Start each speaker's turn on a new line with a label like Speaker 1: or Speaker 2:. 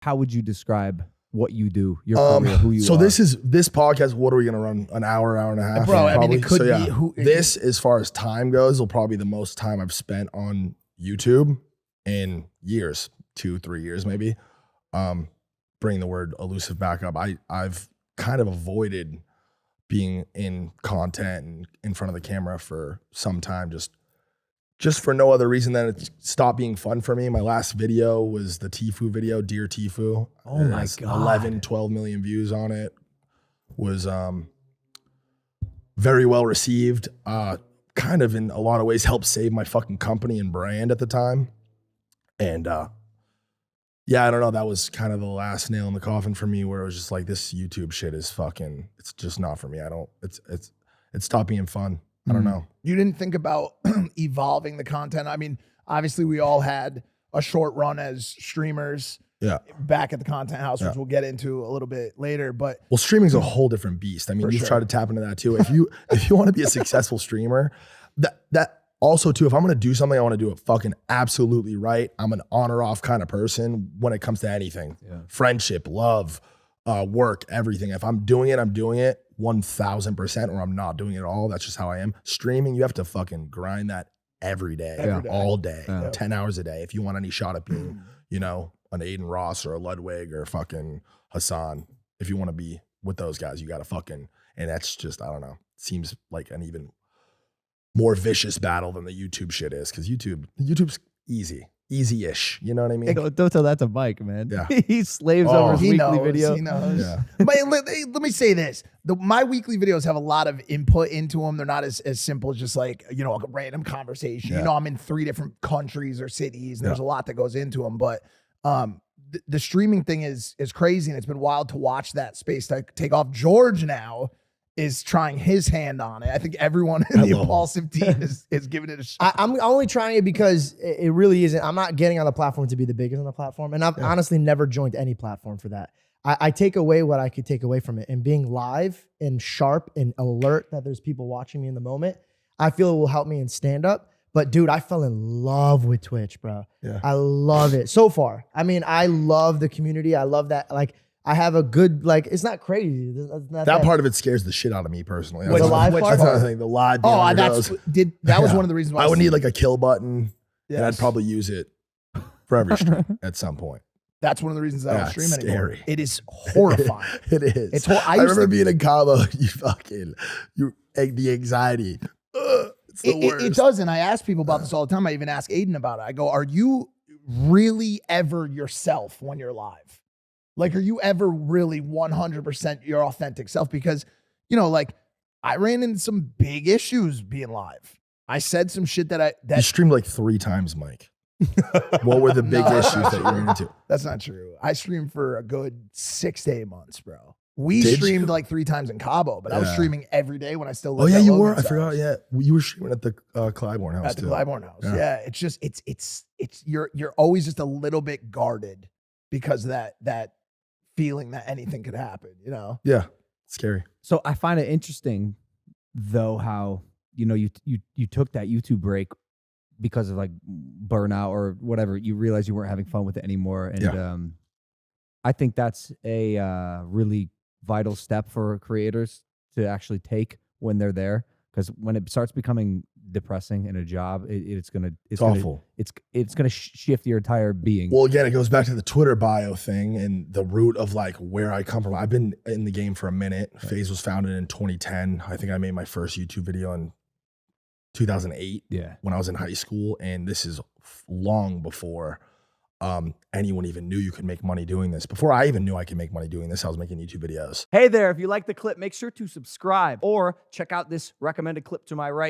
Speaker 1: how would you describe what you do, your career, who you are?
Speaker 2: So this podcast, what are we going to run? An hour and a half?
Speaker 3: Bro, I mean, it could
Speaker 2: so,
Speaker 3: be.
Speaker 2: This, as far as time goes, will probably be the most time I've spent on YouTube in years, 2-3 years maybe. Bring the word elusive back up. I've kind of avoided being in content and in front of the camera for some time, just for no other reason than it stopped being fun for me. My last video was the Tfue video, Dear Tfue.
Speaker 1: Oh my God.
Speaker 2: 11, 12 million views on it. Was very well received. Kind of in a lot of ways helped save my fucking company and brand at the time. And yeah, I don't know. That was kind of the last nail in the coffin for me, where it was just like, this YouTube shit is fucking, it's just not for me. It stopped being fun. I don't know.
Speaker 3: You didn't think about evolving the content? I mean, obviously we all had a short run as streamers back at the Content House, which we'll get into a little bit later. But
Speaker 2: well, streaming's a whole different beast. I mean, you've tried to tap into that too. If you want to be a successful streamer, that also too, if I'm going to do something, I want to do it fucking absolutely right. I'm an on or off kind of person when it comes to anything. Yeah. Friendship, love, work, everything. If I'm doing it, I'm doing it 1000%, or I'm not doing it at all. That's just how I am. Streaming, you have to fucking grind that every day, all day, 10 hours a day. If you want any shot at being, an Adin Ross or a Ludwig or fucking Hassan, if you want to be with those guys, you got to fucking, and that's just, I don't know, seems like an even more vicious battle than the YouTube shit is, because YouTube's easy-ish. You know what I mean?
Speaker 1: Hey, don't tell that to Mike, man.
Speaker 2: Yeah.
Speaker 1: He slaves over his weekly video.
Speaker 3: He knows.
Speaker 2: Yeah.
Speaker 3: But let me say this. My weekly videos have a lot of input into them. They're not as simple as just like, a random conversation.
Speaker 2: Yeah.
Speaker 3: I'm in 3 different countries or cities, and there's a lot that goes into them. But the streaming thing is crazy, and it's been wild to watch that space take off. George now is trying his hand on it. I think everyone in the Impaulsive team is giving it a shot.
Speaker 4: I'm only trying it because it really isn't. I'm not getting on the platform to be the biggest on the platform. And I've honestly never joined any platform for that. I take away what I could take away from it. And being live and sharp and alert that there's people watching me in the moment, I feel it will help me in stand-up. But dude, I fell in love with Twitch, bro. Yeah. I love it so far. I mean, I love the community. I love that. Like, I have a good, it's not crazy.
Speaker 2: That part of it scares the shit out of me personally.
Speaker 4: The live part?
Speaker 2: That's another thing. The live.
Speaker 3: That was one of the reasons why
Speaker 2: I would need like a kill button, and I'd probably use it for every stream at some point.
Speaker 3: That's one of the reasons I don't stream anymore.
Speaker 2: Scary.
Speaker 3: It is horrifying.
Speaker 2: It is. I remember being in Cabo. The anxiety. It's the worst.
Speaker 3: It does, and I ask people about this all the time. I even ask Adin about it. I go, "Are you really ever yourself when you're live? Like, are you ever really 100% your authentic self?" Because, I ran into some big issues being live. I said some shit that
Speaker 2: you streamed like 3 times, Mike. What were the big issues that you ran into?
Speaker 3: That's not true. I streamed for a good 6 to 8 months, bro. We streamed like 3 times in Cabo, but I was streaming every day when I still lived at
Speaker 2: you
Speaker 3: Logan's
Speaker 2: were. I
Speaker 3: house.
Speaker 2: forgot. Yeah, you were streaming at the Clybourne house.
Speaker 3: At the Clybourne house. Yeah. It's just it's you're always just a little bit guarded because of that feeling that anything could happen.
Speaker 2: Yeah, it's scary.
Speaker 1: So I find it interesting, though, how you took that YouTube break because of like burnout or whatever. You realized you weren't having fun with it anymore, and I think that's a really vital step for creators to actually take when they're there, because when it starts becoming depressing in a job, it's
Speaker 2: awful.
Speaker 1: It's gonna shift your entire being.
Speaker 2: Well, again, it goes back to the Twitter bio thing and the root of like where I come from. I've been in the game for a minute. Right. FaZe was founded in 2010. I think I made my first YouTube video in 2008. Yeah, when I was in high school, and this is long before anyone even knew you could make money doing this. Before I even knew I could make money doing this, I was making YouTube videos.
Speaker 1: Hey there, if you like the clip, make sure to subscribe or check out this recommended clip to my right.